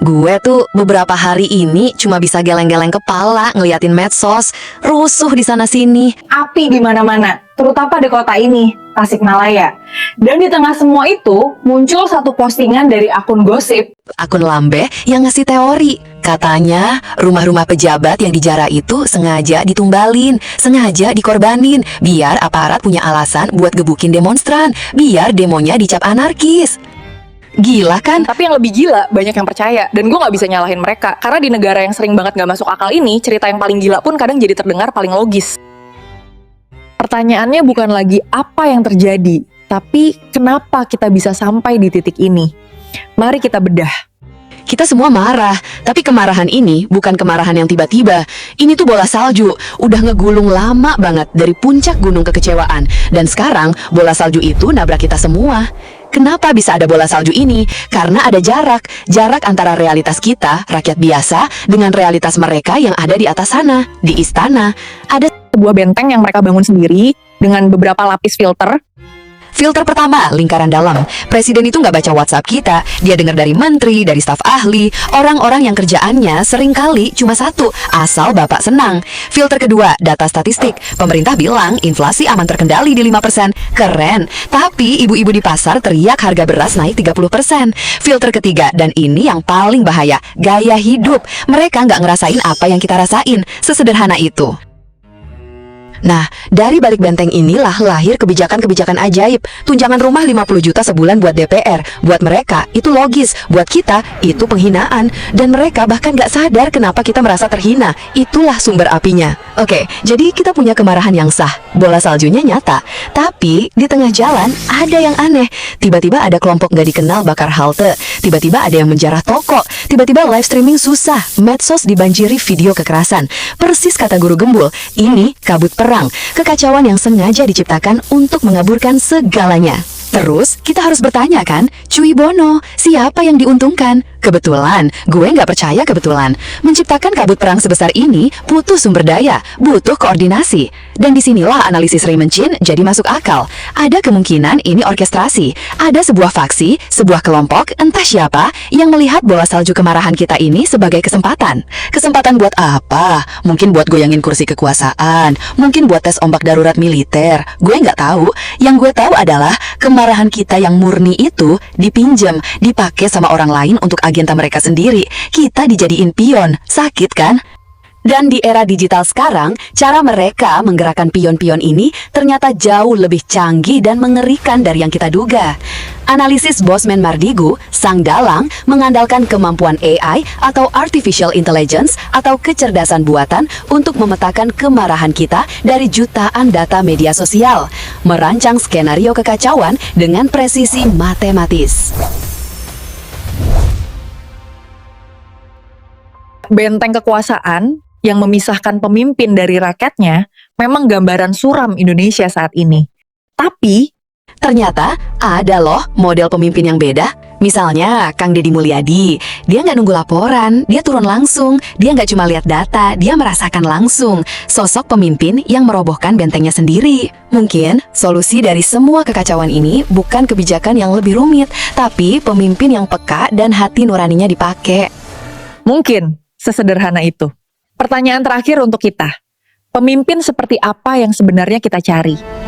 Gue tuh beberapa hari ini cuma bisa geleng-geleng kepala ngeliatin medsos, rusuh di sana-sini. Api di mana-mana, terutama di kota ini, Tasikmalaya. Dan di tengah semua itu, muncul satu postingan dari akun gosip. Akun lambe yang ngasih teori. Katanya rumah-rumah pejabat yang dijarah itu sengaja ditumbalin, sengaja dikorbanin, biar aparat punya alasan buat gebukin demonstran, biar demonya dicap anarkis. Gila kan? Tapi yang lebih gila, banyak yang percaya. Dan gue gak bisa nyalahin mereka. Karena di negara yang sering banget gak masuk akal ini, cerita yang paling gila pun kadang jadi terdengar paling logis. Pertanyaannya bukan lagi apa yang terjadi, tapi kenapa kita bisa sampai di titik ini. Mari kita bedah. Kita semua marah, tapi kemarahan ini bukan kemarahan yang tiba-tiba. Ini tuh bola salju, udah ngegulung lama banget dari puncak gunung kekecewaan. Dan sekarang bola salju itu nabrak kita semua. Kenapa bisa ada bola salju ini? Karena ada jarak antara realitas kita, rakyat biasa, dengan realitas mereka yang ada di atas sana, di istana. Ada Sebuah benteng yang mereka bangun sendiri dengan beberapa lapis filter. filter pertama, lingkaran dalam. Presiden itu nggak baca WhatsApp kita. Dia dengar dari menteri, dari staf ahli, orang-orang yang kerjaannya seringkali cuma satu, asal Bapak senang. Filter kedua, data statistik. Pemerintah bilang inflasi aman terkendali di 5%. Keren. Tapi ibu-ibu di pasar teriak harga beras naik 30%. Filter ketiga, dan ini yang paling bahaya, gaya hidup. Mereka nggak ngerasain apa yang kita rasain. Sesederhana itu. Nah, dari balik benteng inilah lahir kebijakan-kebijakan ajaib. Tunjangan rumah 50 juta sebulan buat DPR. Buat mereka, itu logis. Buat kita, itu penghinaan. Dan mereka bahkan gak sadar kenapa kita merasa terhina. Itulah sumber apinya. Oke, jadi kita punya kemarahan yang sah. Bola saljunya nyata. Tapi, di tengah jalan, ada yang aneh. Tiba-tiba ada kelompok gak dikenal bakar halte. Tiba-tiba ada yang menjarah toko. Tiba-tiba live streaming susah. Medsos dibanjiri video kekerasan. Persis kata guru gembul, ini kabut perang, kekacauan yang sengaja diciptakan untuk mengaburkan segalanya. Terus, kita harus bertanya kan, cui bono, siapa yang diuntungkan? Kebetulan, gue nggak percaya kebetulan. Menciptakan kabut perang sebesar ini butuh sumber daya, butuh koordinasi. Dan disinilah analisis Raymond Chin jadi masuk akal. Ada kemungkinan ini orkestrasi. Ada sebuah faksi, sebuah kelompok, entah siapa, yang melihat bola salju kemarahan kita ini sebagai kesempatan. Kesempatan buat apa? Mungkin buat goyangin kursi kekuasaan, mungkin buat tes ombak darurat militer. Gue nggak tahu. Yang gue tahu adalah kemarahan kita yang murni itu dipinjam, dipakai sama orang lain untuk agenda mereka sendiri. Kita dijadiin pion. Sakit kan? Dan di era digital sekarang, cara mereka menggerakkan pion-pion ini ternyata jauh lebih canggih dan mengerikan dari yang kita duga. Analisis Bosman Mardigu, sang dalang, mengandalkan kemampuan AI atau Artificial Intelligence atau kecerdasan buatan untuk memetakan kemarahan kita dari jutaan data media sosial, merancang skenario kekacauan dengan presisi matematis. Benteng kekuasaan yang memisahkan pemimpin dari rakyatnya memang gambaran suram Indonesia saat ini. Tapi ternyata ada loh model pemimpin yang beda. Misalnya Kang Deddy Mulyadi, dia nggak nunggu laporan, dia turun langsung. Dia nggak cuma lihat data, dia merasakan langsung. Sosok pemimpin yang merobohkan bentengnya sendiri. Mungkin solusi dari semua kekacauan ini bukan kebijakan yang lebih rumit, tapi pemimpin yang peka dan hati nuraninya dipakai. mungkin sesederhana itu. Pertanyaan terakhir untuk kita, pemimpin seperti apa yang sebenarnya kita cari?